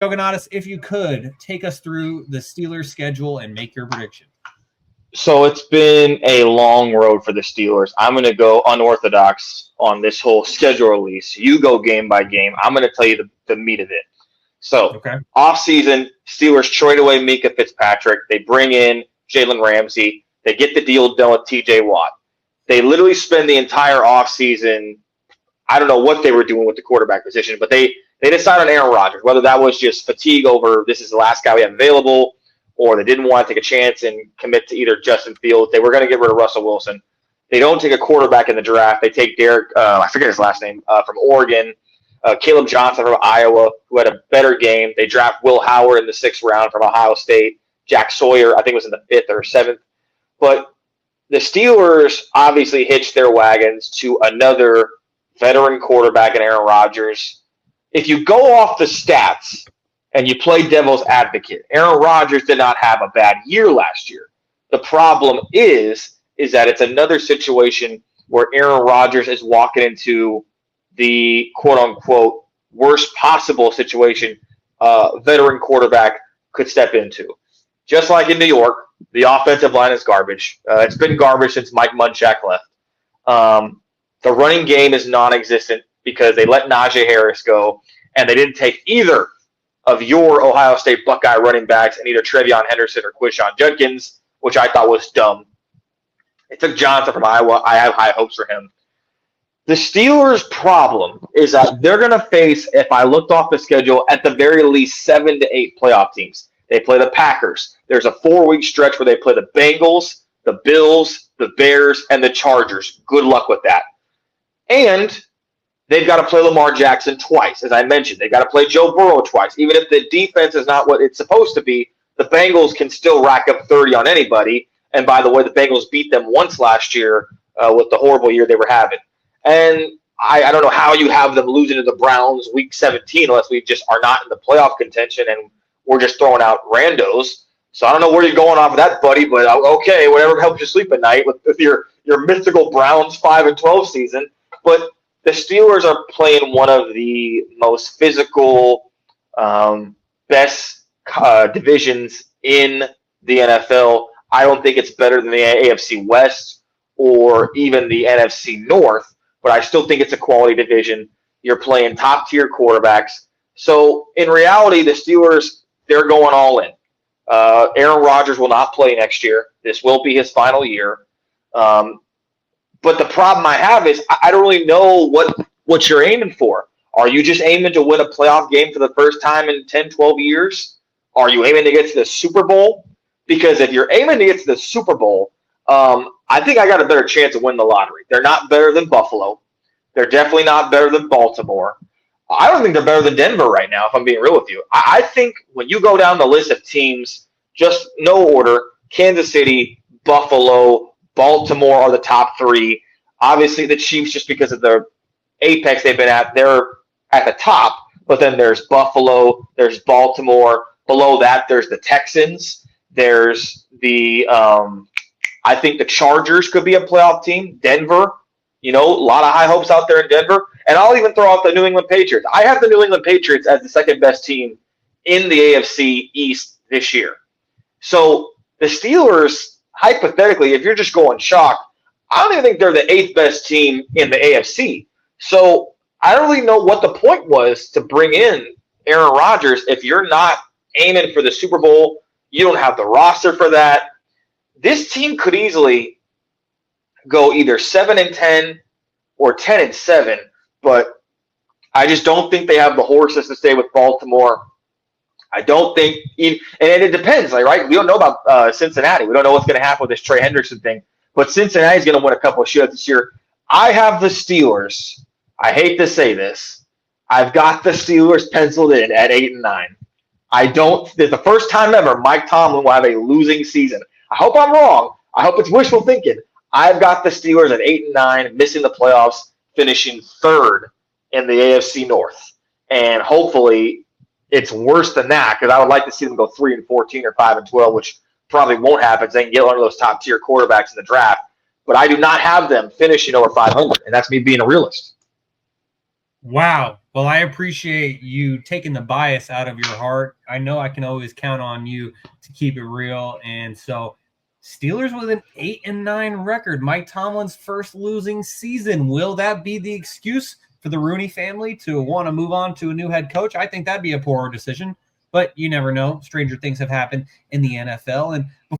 Gogonatus, if you could, take us through the Steelers' schedule and make your prediction. So it's been a long road for the Steelers. I'm going to go unorthodox on this whole schedule release. You go game by game. I'm going to tell you the meat of it. So, Offseason, Steelers trade away Minka Fitzpatrick. They bring in Jalen Ramsey. They get the deal done with TJ Watt. They literally spend the entire offseason, I don't know what they were doing with the quarterback position, but they decided on Aaron Rodgers, whether that was just fatigue over this is the last guy we have available, or they didn't want to take a chance and commit to either Justin Fields. They were going to get rid of Russell Wilson. They don't take a quarterback in the draft. They take Derek, I forget his last name, from Oregon. Caleb Johnson from Iowa, who had a better game. They draft Will Howard in the 6th round from Ohio State. Jack Sawyer, I think, was in the 5th or 7th. But the Steelers obviously hitched their wagons to another veteran quarterback in Aaron Rodgers. If you go off the stats and you play devil's advocate, Aaron Rodgers did not have a bad year last year. The problem is that it's another situation where Aaron Rodgers is walking into the quote-unquote worst possible situation veteran quarterback could step into. Just like in New York, the offensive line is garbage. It's been garbage since Mike Munchak left. The running game is non-existent because they let Najee Harris go, and they didn't take either of your Ohio State Buckeye running backs in either Trevion Henderson or Quishon Judkins, which I thought was dumb. They took Johnson from Iowa. I have high hopes for him. The Steelers' problem is that they're going to face, if I looked off the schedule, at the very least 7 to 8 playoff teams. They play the Packers. There's a 4-week stretch where they play the Bengals, the Bills, the Bears, and the Chargers. Good luck with that. And they've got to play Lamar Jackson twice, as I mentioned. They've got to play Joe Burrow twice. Even if the defense is not what it's supposed to be, the Bengals can still rack up 30 on anybody. And by the way, the Bengals beat them once last year with the horrible year they were having. And I don't know how you have them losing to the Browns week 17 unless we just are not in the playoff contention and we're just throwing out randos. So I don't know where you're going off of that, buddy, but okay, whatever helps you sleep at night with your mythical Browns 5-12 season. But the Steelers are playing one of the most physical, best divisions in the NFL. I don't think it's better than the AFC West or even the NFC North, but I still think it's a quality division. You're playing top-tier quarterbacks. So in reality, the Steelers, they're going all in. Aaron Rodgers will not play next year. This will be his final year. But the problem I have is I don't really know what you're aiming for. Are you just aiming to win a playoff game for the first time in 10, 12 years? Are you aiming to get to the Super Bowl? Because if you're aiming to get to the Super Bowl, I think I got a better chance of winning the lottery. They're not better than Buffalo. They're definitely not better than Baltimore. I don't think they're better than Denver right now, if I'm being real with you. I think when you go down the list of teams, just no order, Kansas City, Buffalo, Baltimore are the top 3. Obviously, the Chiefs, just because of the apex they've been at, they're at the top. But then there's Buffalo, there's Baltimore. Below that, there's the Texans. There's the I think the Chargers could be a playoff team. Denver, a lot of high hopes out there in Denver. And I'll even throw out the New England Patriots. I have the New England Patriots as the second best team in the AFC East this year. So the Steelers, hypothetically, if you're just going shock, I don't even think they're the 8th best team in the AFC. So I don't really know what the point was to bring in Aaron Rodgers if you're not aiming for the Super Bowl. You don't have the roster for that. This team could easily go either 7-10 or 10-7, but I just don't think they have the horses to stay with Baltimore. I don't think, and it depends, right? We don't know about Cincinnati. We don't know what's going to happen with this Trey Hendrickson thing, but Cincinnati's going to win a couple of shootouts this year. I have the Steelers. I hate to say this. I've got the Steelers penciled in at 8-9. It's the first time ever Mike Tomlin will have a losing season. I hope I'm wrong. I hope it's wishful thinking. I've got the Steelers at 8-9, missing the playoffs, finishing 3rd in the AFC North. And hopefully it's worse than that because I would like to see them go 3-14 or 5-12, which probably won't happen. They can get one of those top-tier quarterbacks in the draft. But I do not have them finishing over 500, and that's me being a realist. Wow. Well, I appreciate you taking the bias out of your heart. I know I can always count on you to keep it real. And so Steelers with an 8-9 record, Mike Tomlin's first losing season. Will that be the excuse for the Rooney family to want to move on to a new head coach? I think that'd be a poor decision, but you never know. Stranger things have happened in the NFL. And